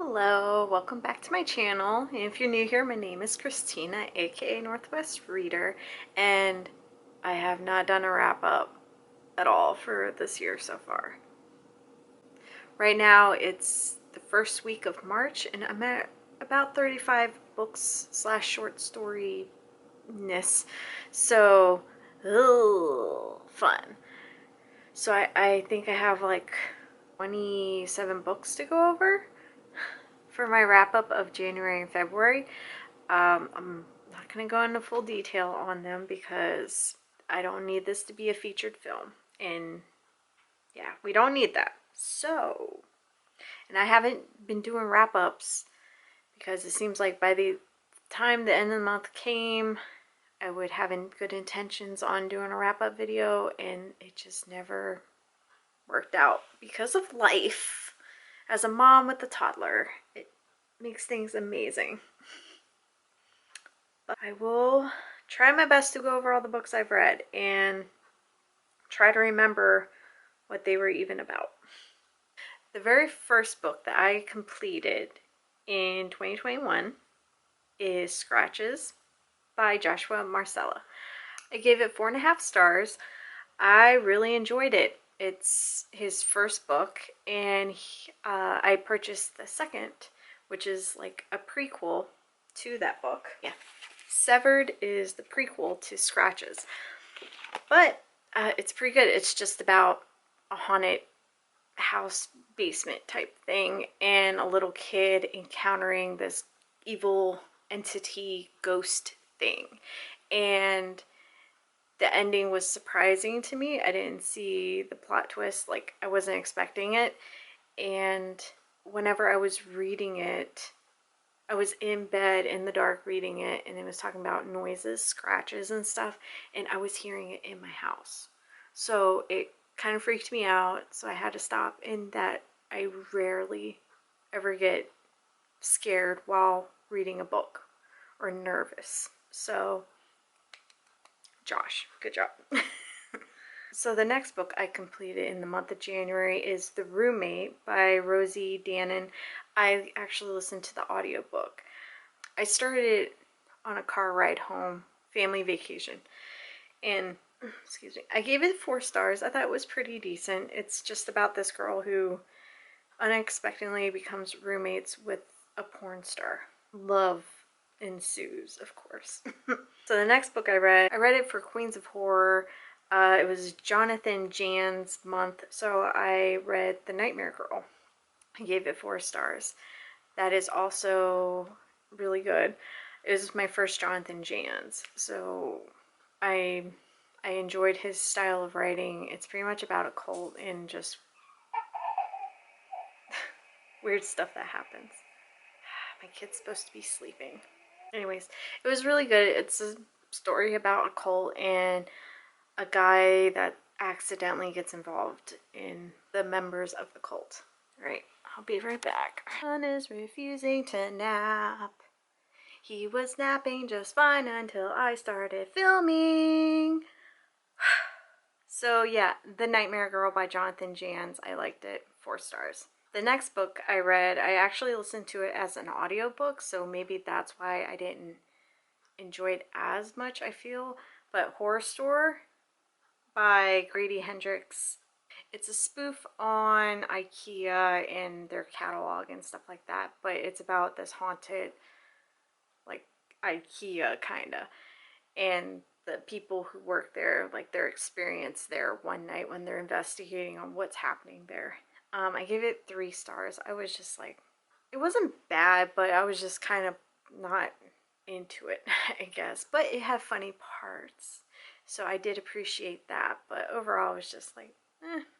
Hello, welcome back to my channel. And if you're new here, my name is Christina, aka Northwest Reader, and I have not done a wrap up at all for this year so far. Right now it's the first week of March and I'm at about 35 books / short story-ness. So, fun. So I think I have like 27 books to go over for my wrap up of January and February. I'm not going to go into full detail on them because I don't need this to be a featured film. And yeah, we don't need that. So, and I haven't been doing wrap ups because it seems like by the time the end of the month came, I would have good intentions on doing a wrap up video and it just never worked out because of life. As a mom with a toddler, it makes things amazing. But I will try my best to go over all the books I've read and try to remember what they were even about. The very first book that I completed in 2021 is Scratches by Joshua Marcella. I gave it 4.5 stars. I really enjoyed it. It's his first book, and I purchased the second, which is like a prequel to that book. Yeah, Severed is the prequel to Scratches, but it's pretty good. It's just about a haunted house basement type thing and a little kid encountering this evil entity ghost thing, and the ending was surprising to me. I didn't see the plot twist, like I wasn't expecting it. And whenever I was reading it, I was in bed in the dark reading it, and it was talking about noises, scratches and stuff, and I was hearing it in my house. So it kind of freaked me out, so I had to stop. And that I rarely ever get scared while reading a book or nervous. So Josh, good job. So the next book I completed in the month of January is The Roommate by Rosie Danan. I actually listened to the audiobook. I started it on a car ride home, family vacation, and excuse me, I gave it 4 stars. I thought it was pretty decent. It's just about this girl who unexpectedly becomes roommates with a porn star. Love ensues, of course. So the next book I read it for Queens of Horror. It was Jonathan Jan's month, so I read The Nightmare Girl. I gave it 4 stars. That is also really good. It was my first Jonathan Jan's, so I enjoyed his style of writing. It's pretty much about a cult and just weird stuff that happens. My kid's supposed to be sleeping. Anyways, it was really good. It's a story about a cult and a guy that accidentally gets involved in the members of the cult. Alright, I'll be right back. Son is refusing to nap. He was napping just fine until I started filming. So yeah, The Nightmare Girl by Jonathan Jan's. I liked it. 4 stars. The next book I read, I actually listened to it as an audiobook, so maybe that's why I didn't enjoy it as much, I feel. But Horror Store by Grady Hendrix. It's a spoof on IKEA and their catalog and stuff like that, but it's about this haunted, like, IKEA kinda, and the people who work there, like their experience there one night when they're investigating on what's happening there. I gave it 3 stars. I was just like, it wasn't bad, but I was just kind of not into it, I guess. But it had funny parts, so I did appreciate that. But overall, it was just like,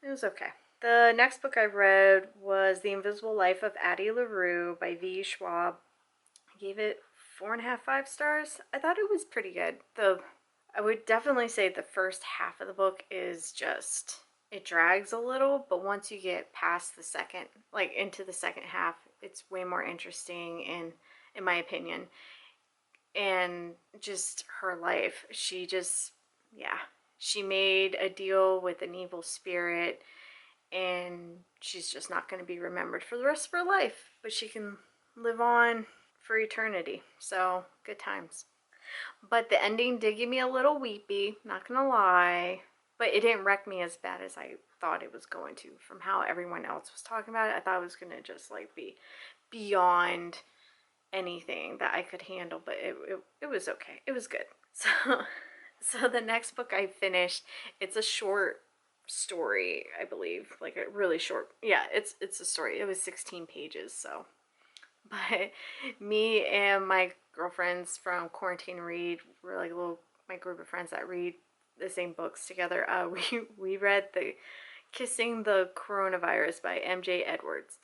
it was okay. The next book I read was The Invisible Life of Addie Larue by V. Schwab. I gave it 4.5, 5 stars. I thought it was pretty good. I would definitely say the first half of the book is just, it drags a little, but once you get past the second, like into the second half, it's way more interesting in my opinion. And just her life, she just, yeah, she made a deal with an evil spirit and she's just not going to be remembered for the rest of her life, but she can live on for eternity. So, good times. But the ending did give me a little weepy, not gonna lie, but it didn't wreck me as bad as I thought it was going to from how everyone else was talking about it. I thought it was gonna just like be beyond anything that I could handle, but it was okay. It was good. So the next book I finished, it's a short story, I believe, like a really short. Yeah, it's a story. It was 16 pages, so. But me and my girlfriends from Quarantine Read, we're like my group of friends that read the same books together. We read the Kissing the Coronavirus by MJ Edwards.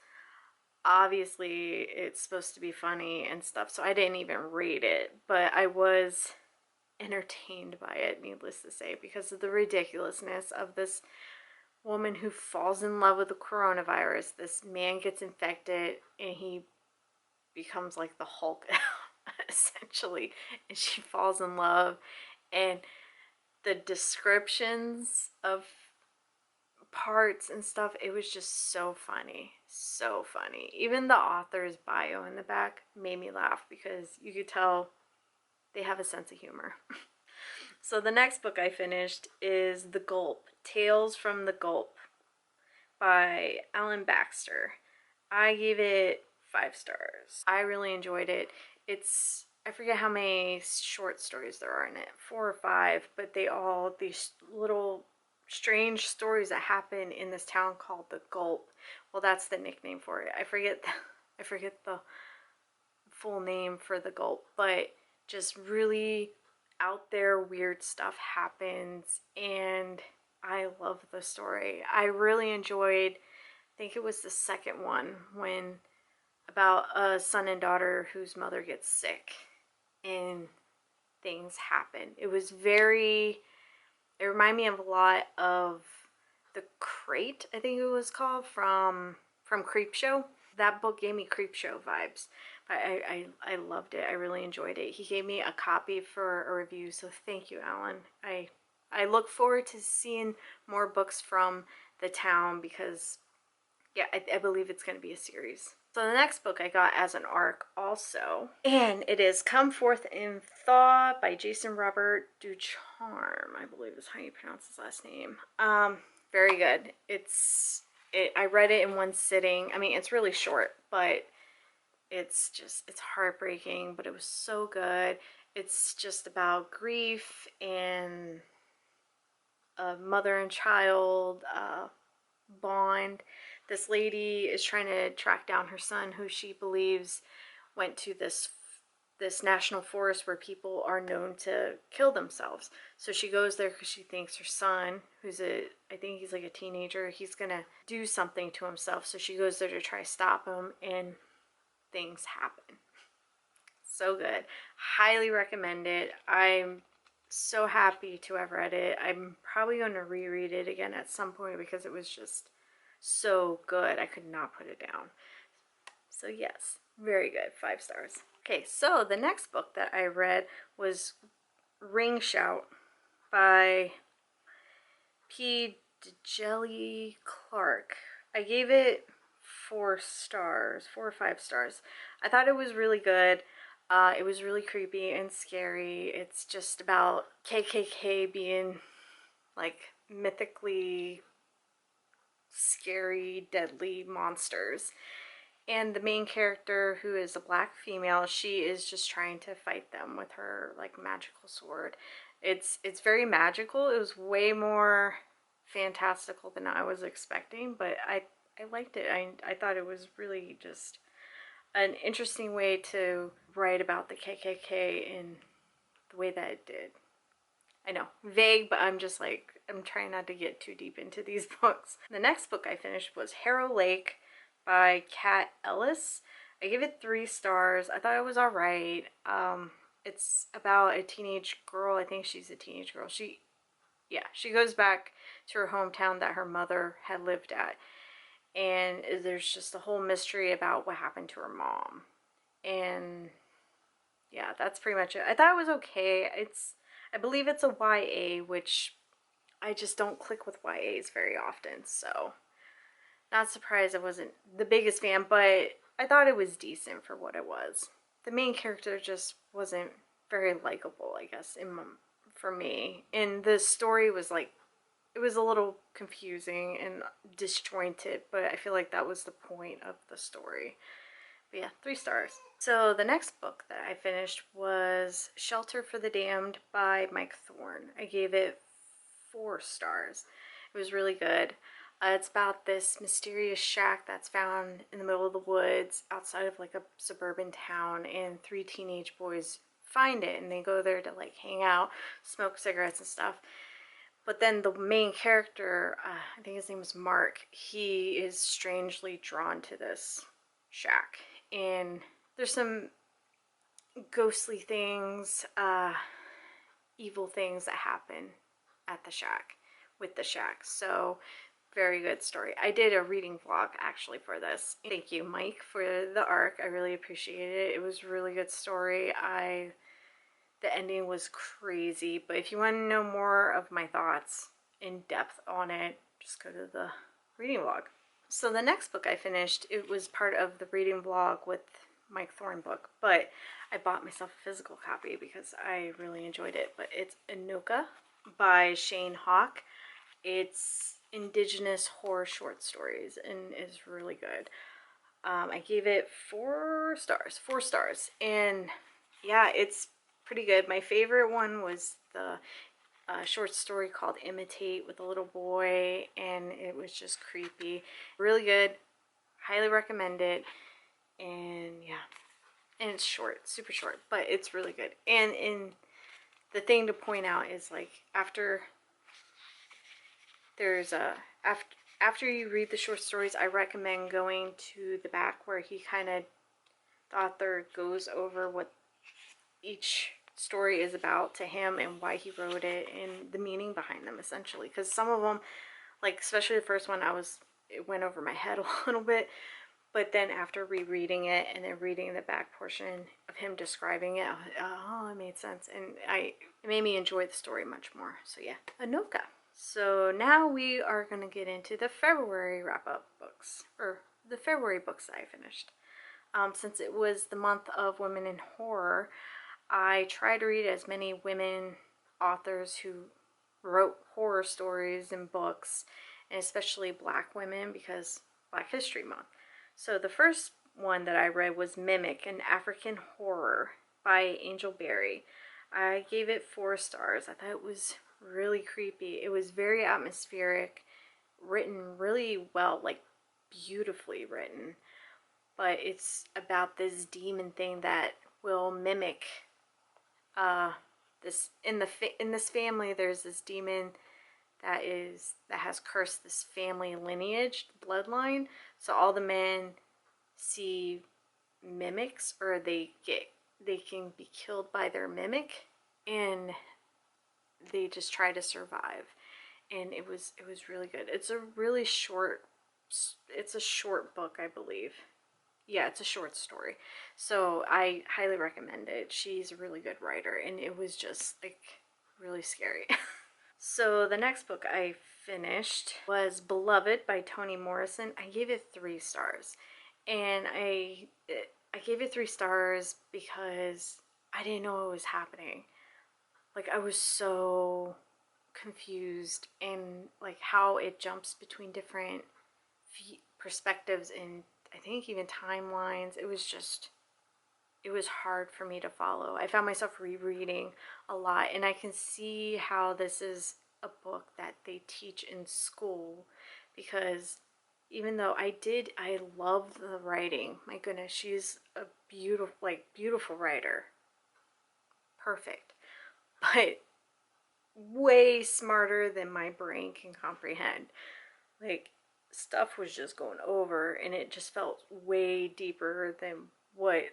Obviously, it's supposed to be funny and stuff, so I didn't even read it, but I was entertained by it, needless to say, because of the ridiculousness of this woman who falls in love with the coronavirus. This man gets infected and he becomes like the Hulk essentially, and she falls in love, and the descriptions of parts and stuff, it was just so funny, so funny. Even the author's bio in the back made me laugh because you could tell they have a sense of humor. So the next book I finished is The Gulp, Tales from the Gulp by Alan Baxter. I gave it 5 stars. I really enjoyed it. I forget how many short stories there are in it, 4 or 5, but these little strange stories that happen in this town called the Gulp. Well, that's the nickname for it. I forget the full name for the Gulp, but just really out there weird stuff happens, and I love the story. I really enjoyed, I think it was the second one, when about a son and daughter whose mother gets sick and things happen. It reminded me of a lot of The Crate, I think it was called, from Creepshow. That book gave me Creepshow vibes. I loved it. I really enjoyed it. He gave me a copy for a review, so thank you, Alan. I look forward to seeing more books from the town because, yeah, I believe it's going to be a series. So the next book I got as an ARC also, and it is Come Forth in Thaw by Jason Robert Ducharme, I believe is how you pronounce his last name. Very good. I read it in one sitting. I mean, it's really short, but it's heartbreaking, but it was so good. It's just about grief and a mother and child bond. This lady is trying to track down her son, who she believes went to this national forest where people are known to kill themselves. So she goes there because she thinks her son, I think he's like a teenager, he's gonna do something to himself. So she goes there to try to stop him, and things happen. So good. Highly recommend it. I'm so happy to have read it. I'm probably going to reread it again at some point because it was just so good. I could not put it down. So yes, very good. 5 stars. Okay, so the next book that I read was Ring Shout by P. DeJelly Clark. I gave it 4 stars, 4 or 5 stars. I thought it was really good. It was really creepy and scary. It's just about KKK being like mythically scary, deadly monsters. And the main character, who is a black female, she is just trying to fight them with her like magical sword. It's very magical. It was way more fantastical than I was expecting, but I liked it. I thought it was really just an interesting way to write about the KKK in the way that it did. I know, vague, but I'm trying not to get too deep into these books. The next book I finished was Harrow Lake by Kat Ellis. I gave it 3 stars. I thought it was alright. It's about a teenage girl. I think she's a teenage girl. She goes back to her hometown that her mother had lived at. And there's just a whole mystery about what happened to her mom. And yeah, that's pretty much it. I thought it was okay. I believe it's a YA, which I just don't click with YAs very often. So Not surprised I wasn't the biggest fan, but I thought it was decent for what it was. The main character just wasn't very likable, I guess, for me. And the story was like, it was a little confusing and disjointed, but I feel like that was the point of the story. But yeah, 3 stars. So the next book that I finished was Shelter for the Damned by Mike Thorne. I gave it 4 stars. It was really good. It's about this mysterious shack that's found in the middle of the woods outside of like a suburban town, and 3 teenage boys find it and they go there to like hang out, smoke cigarettes and stuff. But then the main character, I think his name is Mark, he is strangely drawn to this shack. And there's some ghostly things, evil things that happen at the shack, with the shack. So, very good story. I did a reading vlog actually for this. Thank you, Mike, for the arc. I really appreciate it. It was a really good story. The ending was crazy, but if you want to know more of my thoughts in depth on it, just go to the reading vlog. So the next book I finished, it was part of the reading vlog with Mike Thorne book, but I bought myself a physical copy because I really enjoyed it. But it's Anoka by Shane Hawk. It's indigenous horror short stories and is really good. I gave it 4 stars. 4 stars. And yeah, it's pretty good. My favorite one was the short story called Imitate with a little boy, and it was just creepy. Really good. Highly recommend it. And yeah, and it's short, super short, but it's really good. And in the thing to point out is like after there's a after you read the short stories, I recommend going to the back where he kind of, the author goes over what each story is about to him and why he wrote it and the meaning behind them, essentially. Because some of them, like especially the first one, it went over my head a little bit. But then after rereading it and then reading the back portion of him describing it, oh, it made sense. And it made me enjoy the story much more. So yeah, Anoka. So now we are going to get into the February wrap-up books, or the February books that I finished. Since it was the month of women in horror, I try to read as many women authors who wrote horror stories and books, and especially Black women, because Black History Month. So the first one that I read was Mimic, an African Horror by Angel Berry. I gave it 4 stars. I thought it was really creepy. It was very atmospheric, written really well, like beautifully written. But it's about this demon thing that will mimic this in this family. There's this demon that has cursed this family lineage, bloodline. So all the men see mimics, or they can be killed by their mimic, and they just try to survive. And it was really good. It's a short book, I believe. Yeah, it's a short story. So I highly recommend it. She's a really good writer, and it was just like really scary. So the next book I finished was Beloved by Toni Morrison. I gave it 3 stars. And I gave it 3 stars because I didn't know what was happening. Like, I was so confused, and like how it jumps between different perspectives and I think even timelines. It was hard for me to follow. I found myself rereading a lot, and I can see how this is a book that they teach in school, because even though I love the writing. My goodness, she's a beautiful writer. Perfect. But way smarter than my brain can comprehend. Like, stuff was just going over, and it just felt way deeper than what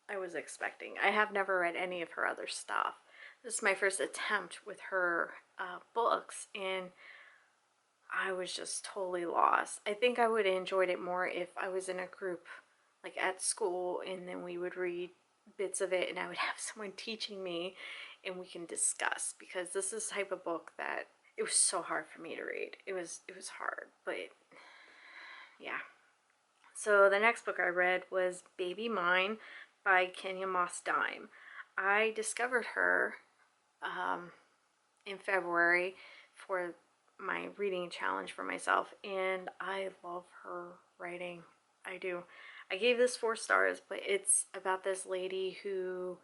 I was expecting. I have never read any of her other stuff. This is my first attempt with her books, and I was just totally lost. I think I would have enjoyed it more if I was in a group, like at school, and then we would read bits of it, and I would have someone teaching me, and we can discuss, because this is the type of book that it was so hard for me to read. It was hard, but yeah. So the next book I read was Baby Mine by Kenya Moss Dime. I discovered her in February for my reading challenge for myself, and I love her writing. I do. I gave this 4 stars, but it's about this lady who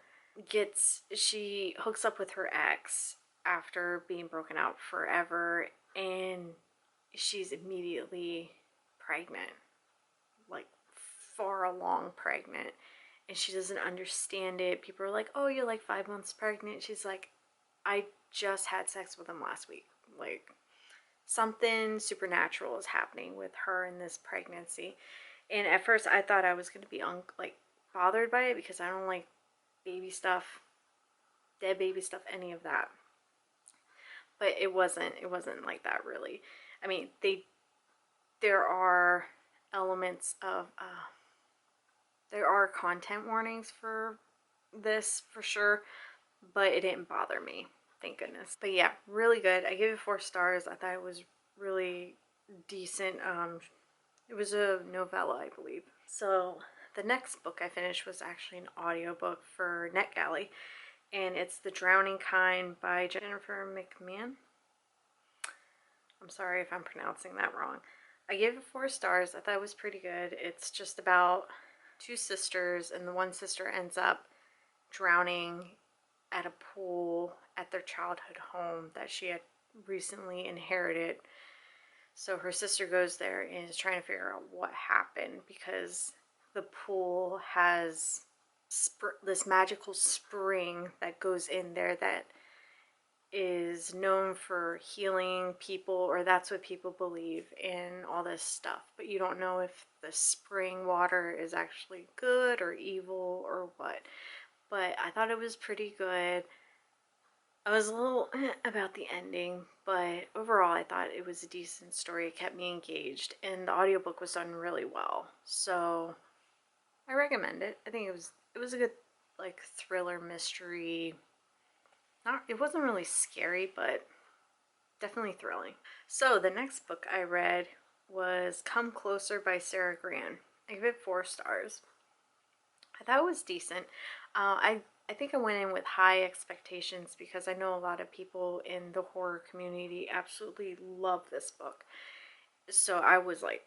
she hooks up with her ex after being broken out forever, and she's immediately pregnant, like far along pregnant, and she doesn't understand it. People are like, oh, you're like 5 months pregnant. She's like, I just had sex with him last week. Like, something supernatural is happening with her in this pregnancy. And at first I thought I was going to be bothered by it, because I don't like baby stuff, dead baby stuff, any of that. But it wasn't like that, really. I mean, there are elements of there are content warnings for this for sure, but it didn't bother me, thank goodness. But yeah, really good. I gave it 4 stars. I thought it was really decent. It was a novella, I believe. So the next book I finished was actually an audiobook for NetGalley, and it's The Drowning Kind by Jennifer McMahon. I'm sorry if I'm pronouncing that wrong. I gave it 4 stars. I thought it was pretty good. It's just about 2 sisters, and the one sister ends up drowning at a pool at their childhood home that she had recently inherited. So her sister goes there and is trying to figure out what happened, because the pool has this magical spring that goes in there that is known for healing people, or that's what people believe, in all this stuff. But you don't know if the spring water is actually good or evil or what. But I thought it was pretty good. I was a little about the ending, but overall I thought it was a decent story. It kept me engaged, and the audiobook was done really well. So I recommend it. I think it was a good, like, thriller mystery. It wasn't really scary, but definitely thrilling. So the next book I read was Come Closer by Sarah Gran. I give it 4 stars. I thought it was decent. I think I went in with high expectations, because I know a lot of people in the horror community absolutely love this book. So I was like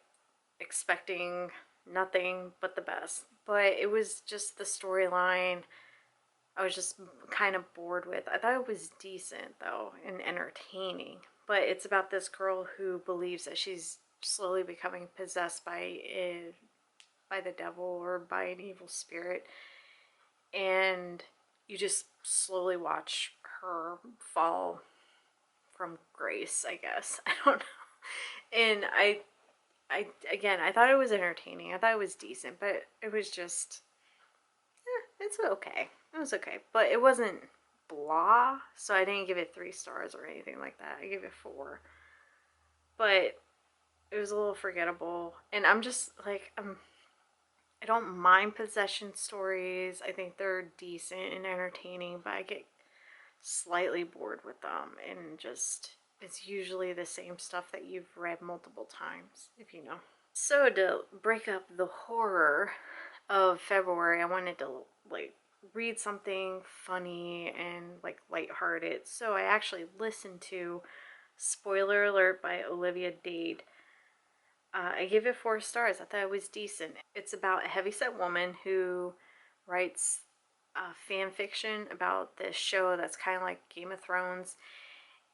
expecting nothing but the best. But it was just the storyline I was just kind of bored with. I thought it was decent though, and entertaining. But it's about this girl who believes that she's slowly becoming possessed by the devil, or by an evil spirit, and you just slowly watch her fall from grace, I guess. I don't know. And I thought it was entertaining. I thought it was decent, but it was just, it's okay. It was okay, but it wasn't blah, so I didn't give it 3 stars or anything like that. I gave it 4. But it was a little forgettable, and I'm just like, I don't mind possession stories. I think they're decent and entertaining, but I get slightly bored with them, and just, it's usually the same stuff that you've read multiple times, if you know. So to break up the horror of February, I wanted to like read something funny and like lighthearted. So I actually listened to Spoiler Alert by Olivia Dade. I gave it 4 stars. I thought it was decent. It's about a heavyset woman who writes fan fiction about this show that's kind of like Game of Thrones,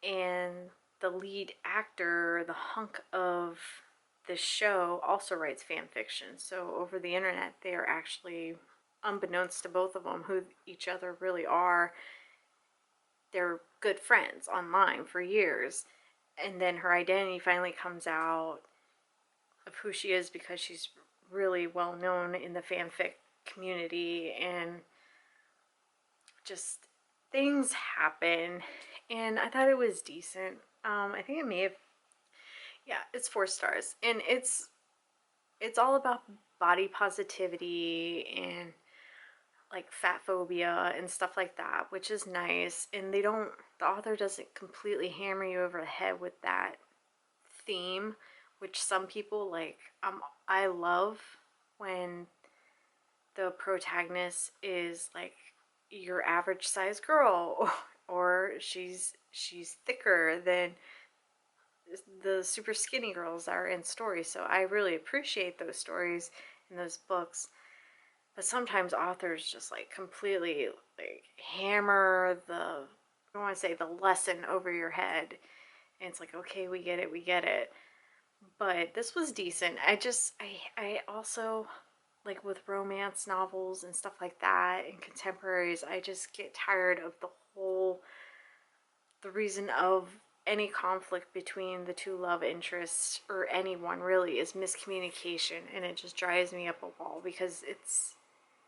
and the lead actor, the hunk of this show, also writes fan fiction. So over the internet, they are actually, unbeknownst to both of them who each other really are, they're good friends online for years. And then her identity finally comes out of who she is, because she's really well known in the fanfic community, and just things happen, and I thought it was decent. I think it may have, yeah, it's 4 stars, and it's all about body positivity and like fat phobia and stuff like that, which is nice. And the author doesn't completely hammer you over the head with that theme, which some people like. I love when the protagonist is like your average size girl, or she's thicker than the super skinny girls that are in stories. So I really appreciate those stories in those books. But sometimes authors just like completely like hammer the, I don't want to say the lesson over your head. And it's like, okay, we get it. But this was decent. I also, like with romance novels and stuff like that and contemporaries, I just get tired of the reason of any conflict between the two love interests, or anyone really, is miscommunication. And it just drives me up a wall, because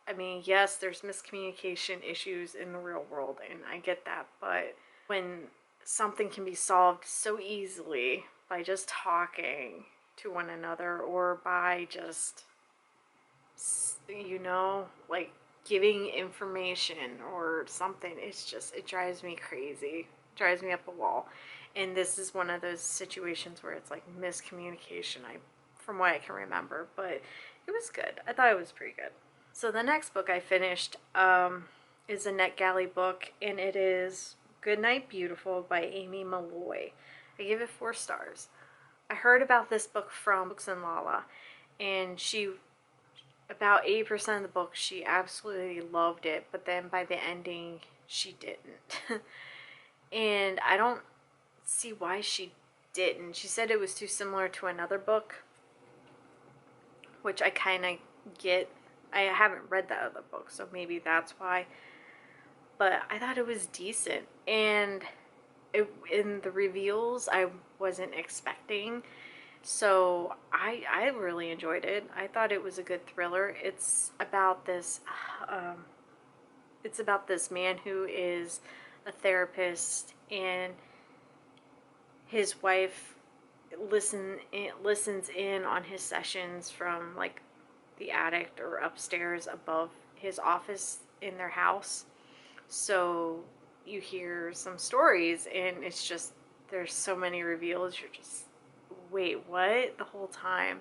I mean, yes, there's miscommunication issues in the real world, and I get that, but when something can be solved so easily by just talking to one another, or by just, like giving information or something, it drives me crazy. It drives me up a wall. And this is one of those situations where it's like miscommunication, from what I can remember, but it was good. I thought it was pretty good. So the next book I finished is a NetGalley book, and it is Goodnight, Beautiful by Amy Malloy. I gave it 4 stars. I heard about this book from Books and Lala, and about 80% of the book, she absolutely loved it, but then by the ending, she didn't. And I don't see why she didn't. She said it was too similar to another book, which I kind of get. I haven't read that other book, so maybe that's why. But I thought it was decent, and in the reveals I wasn't expecting. So I really enjoyed it. I thought it was a good thriller. It's about this man who is a therapist, and his wife listens in on his sessions from like the attic or upstairs above his office in their house. So you hear some stories, and it's just, there's so many reveals. You're just, wait, what? The whole time.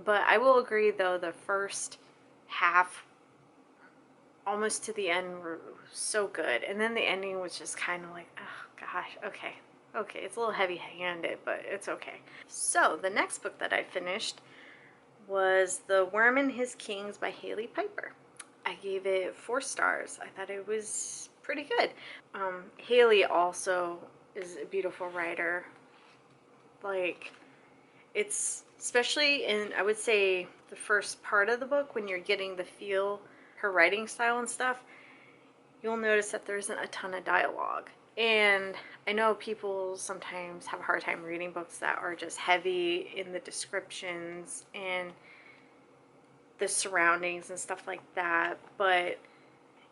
But I will agree, though, the first half, almost to the end, were so good. And then the ending was just kind of like, oh, gosh, okay. Okay, it's a little heavy-handed, but it's okay. So, the next book that I finished was The Worm and His Kings by Haley Piper. I gave it 4 stars. I thought it was pretty good. Haley also is a beautiful writer. Like, it's, especially in, I would say, the first part of the book, when you're getting the feel, her writing style and stuff, you'll notice that there isn't a ton of dialogue. And I know people sometimes have a hard time reading books that are just heavy in the descriptions and the surroundings and stuff like that, but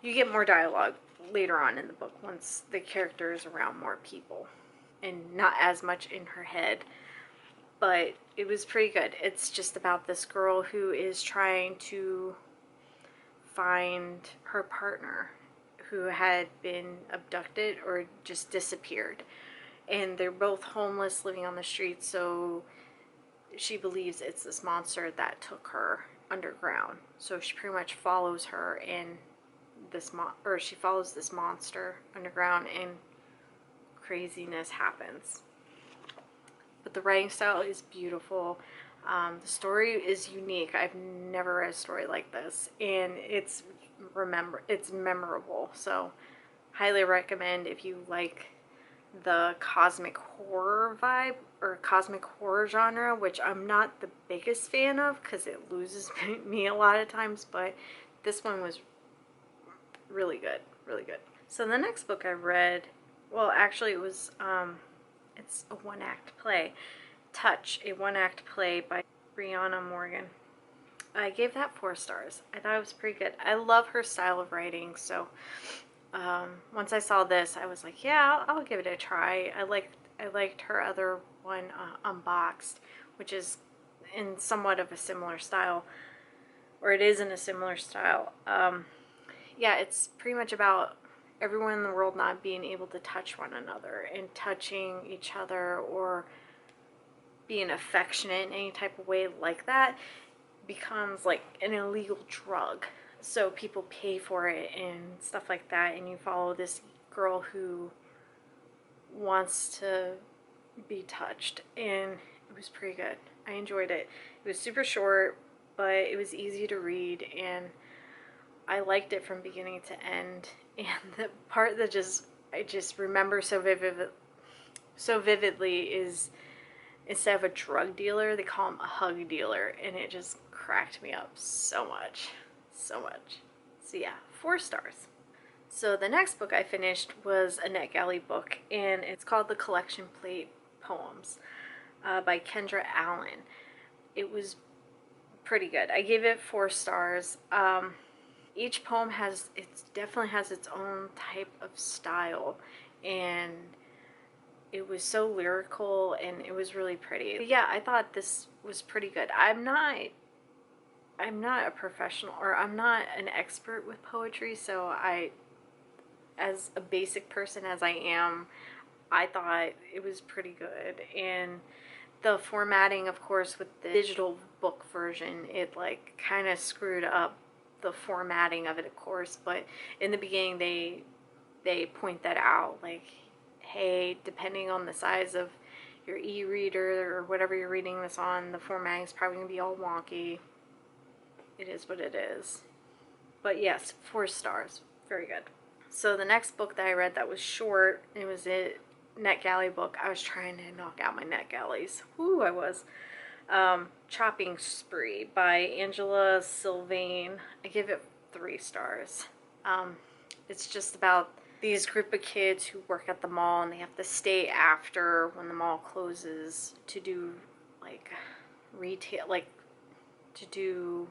you get more dialogue later on in the book once the character is around more people and not as much in her head. But it was pretty good. It's just about this girl who is trying to find her partner who had been abducted or just disappeared. And they're both homeless, living on the street, so she believes it's this monster that took her underground. So she pretty much follows her in this she follows this monster underground, and craziness happens. But the writing style is beautiful. The story is unique. I've never read a story like this, and it's memorable. So highly recommend if you like the cosmic horror vibe or cosmic horror genre, which I'm not the biggest fan of because it loses me a lot of times, but this one was really good, really good. So the next book I read, well, actually it was, it's a 1-act play, Touch, a 1-act play by Brianna Morgan. I gave that 4 stars. I thought it was pretty good. I love her style of writing, so once I saw this, I was like, yeah, I'll give it a try. I liked her other one, Unboxed, which is in somewhat of a similar style, or it is in a similar style. Yeah, it's pretty much about everyone in the world not being able to touch one another and touching each other, or being affectionate in any type of way like that becomes like an illegal drug. So people pay for it and stuff like that, and you follow this girl who wants to be touched, and it was pretty good. I enjoyed it. It was super short, but it was easy to read, and I liked it from beginning to end. And the part that I just remember so vividly is, instead of a drug dealer, they call him a hug dealer, and it just cracked me up so much. So much. So yeah, 4 stars. So the next book I finished was a NetGalley book, and it's called The Collection Plate Poems by Kendra Allen. It was pretty good. I gave it 4 stars. Each poem definitely has its own type of style, and it was so lyrical, and it was really pretty. But yeah, I thought this was pretty good. I'm not a professional, or I'm not an expert with poetry, so as a basic person as I am, I thought it was pretty good. And the formatting, of course, with the digital book version, it like kind of screwed up the formatting of it, of course, but in the beginning they point that out, like, hey, depending on the size of your e-reader or whatever you're reading this on, the formatting is probably going to be all wonky. It is what it is. But yes, 4 stars. Very good. So the next book that I read that was short, it was a NetGalley book. I was trying to knock out my NetGalleys. Whoo, I was. Chopping Spree by Angela Sylvain. I give it 3 stars. It's just about these group of kids who work at the mall, and they have to stay after when the mall closes to do like retail, like to do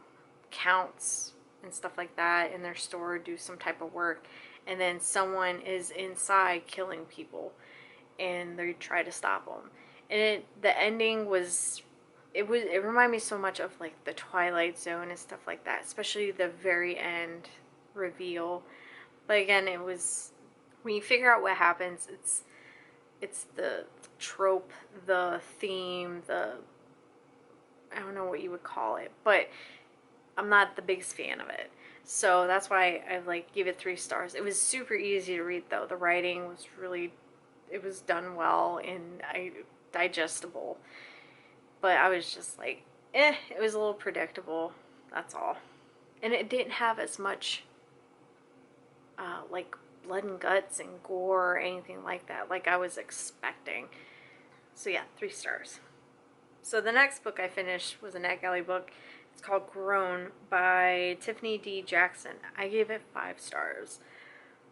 counts and stuff like that in their store, do some type of work, and then someone is inside killing people, and they try to stop them. And the ending was, it reminded me so much of like the Twilight Zone and stuff like that, especially the very end reveal. But again, it was, when you figure out what happens, it's the trope, the theme, I don't know what you would call it, but I'm not the biggest fan of it. So that's why I like give it 3 stars. It was super easy to read though. The writing was really, it was done well and digestible. But I was just like, it was a little predictable. That's all. And it didn't have as much like blood and guts and gore or anything like that, like I was expecting. So yeah, 3 stars. So the next book I finished was a NetGalley book. It's called Grown by Tiffany D. Jackson. I gave it 5 stars.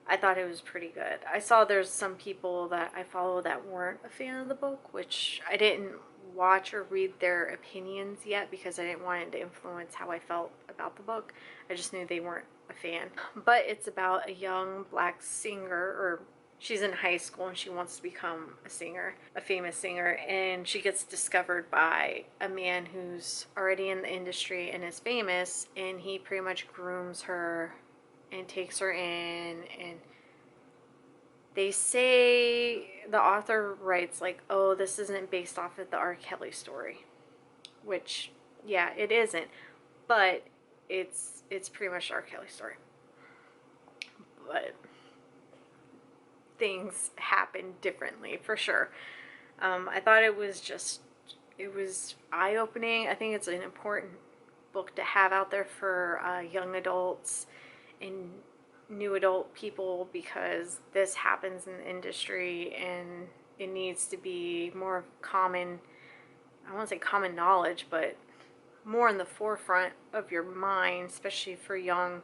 I thought it was pretty good. I saw there's some people that I follow that weren't a fan of the book, which I didn't watch or read their opinions yet because I didn't want it to influence how I felt about the book. I just knew they weren't a fan. But it's about a young black singer, or she's in high school and she wants to become a singer, a famous singer, and she gets discovered by a man who's already in the industry and is famous, and he pretty much grooms her and takes her in. And they say, the author writes like, oh, this isn't based off of the R. Kelly story, which, yeah, it isn't, but it's pretty much the R. Kelly story. But things happen differently, for sure. I thought it was eye-opening. I think it's an important book to have out there for young adults and new adult people, because this happens in the industry and it needs to be more common, I won't say common knowledge, but more in the forefront of your mind, especially for young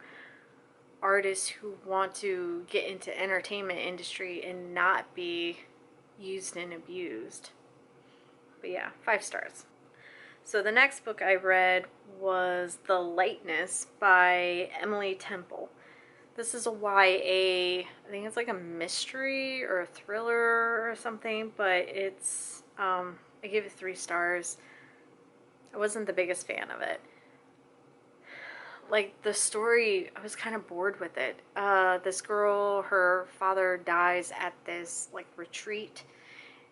artists who want to get into entertainment industry and not be used and abused. But yeah, 5 stars. So the next book I read was The Lightness by Emily Temple. This is a YA, I think it's like a mystery or a thriller or something, but it's, I gave it 3 stars. I wasn't the biggest fan of it. Like, the story, I was kind of bored with it. This girl, her father dies at this, like, retreat.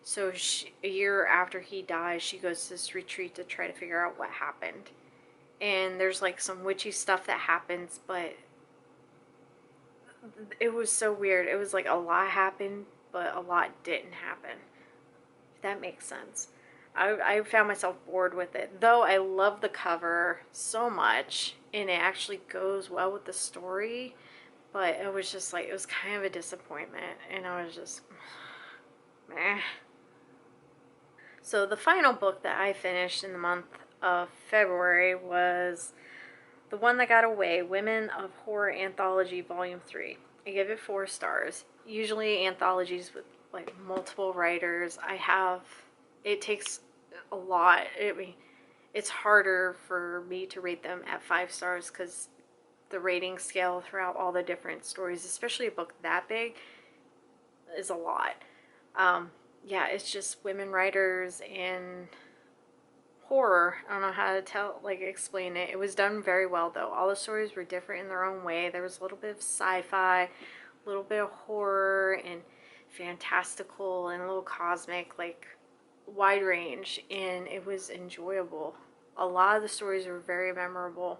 So a year after he dies, she goes to this retreat to try to figure out what happened. And there's like some witchy stuff that happens, but it was so weird. It was like a lot happened, but a lot didn't happen. If that makes sense. I found myself bored with it. Though I love the cover so much, and it actually goes well with the story, but it was just like, it was kind of a disappointment, and I was just, meh. So the final book that I finished in the month of February was The One That Got Away, Women of Horror Anthology Volume 3. I give it 4 stars. Usually anthologies with like multiple writers, it takes a lot. It's harder for me to rate them at 5 stars because the rating scale throughout all the different stories, especially a book that big, is a lot. Yeah, it's just women writers and horror. I don't know how to explain it. It was done very well though. All the stories were different in their own way. There was a little bit of sci-fi, a little bit of horror and fantastical and a little cosmic, like wide range, and it was enjoyable. A lot of the stories were very memorable,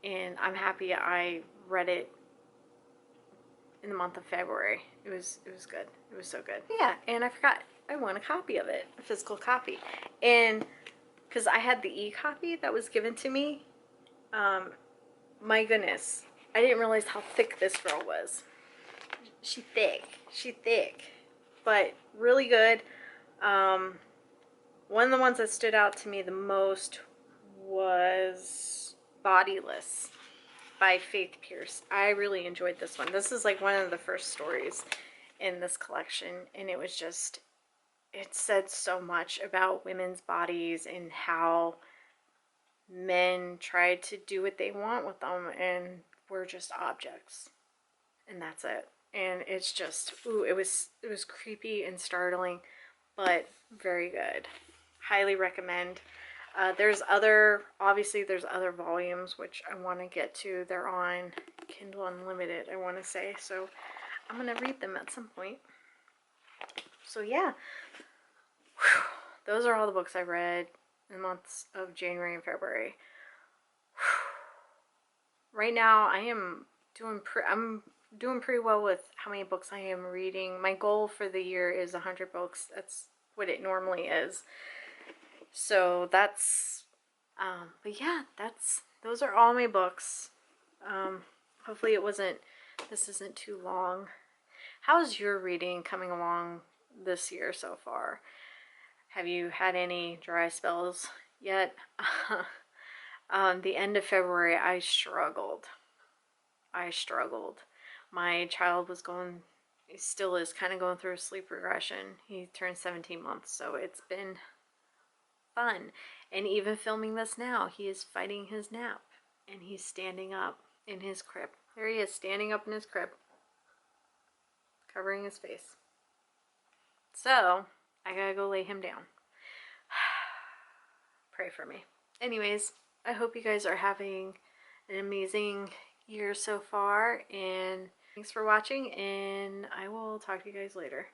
and I'm happy I read it in the month of February. It was good. It was so good. Yeah, and I forgot, I won a copy of it, a physical copy. And because I had the e-copy that was given to me, my goodness, I didn't realize how thick this girl was. She thick, but really good. One of the ones that stood out to me the most was Bodyless by Faith Pierce. I really enjoyed this one. This is like one of the first stories in this collection, and it was just, it said so much about women's bodies and how men tried to do what they want with them and we're just objects, and that's it. And it's just, ooh, it was creepy and startling, but very good. Highly recommend. Obviously there's other volumes which I want to get to. They're on Kindle Unlimited, I want to say, so I'm going to read them at some point. So yeah, whew, those are all the books I read in the months of January and February. Whew. Right now I'm doing pretty well with how many books I am reading. My goal for the year is 100 books. That's what it normally is. So that's, but yeah, those are all my books. Hopefully this isn't too long. How's your reading coming along this year so far? Have you had any dry spells yet? The end of February, I struggled. My child still is kind of going through a sleep regression. He turned 17 months, so it's been fun. And even filming this now, he is fighting his nap and he's standing up in his crib. There he is, standing up in his crib, covering his face. So I gotta go lay him down. Pray for me. Anyways, I hope you guys are having an amazing year so far, and thanks for watching, and I will talk to you guys later.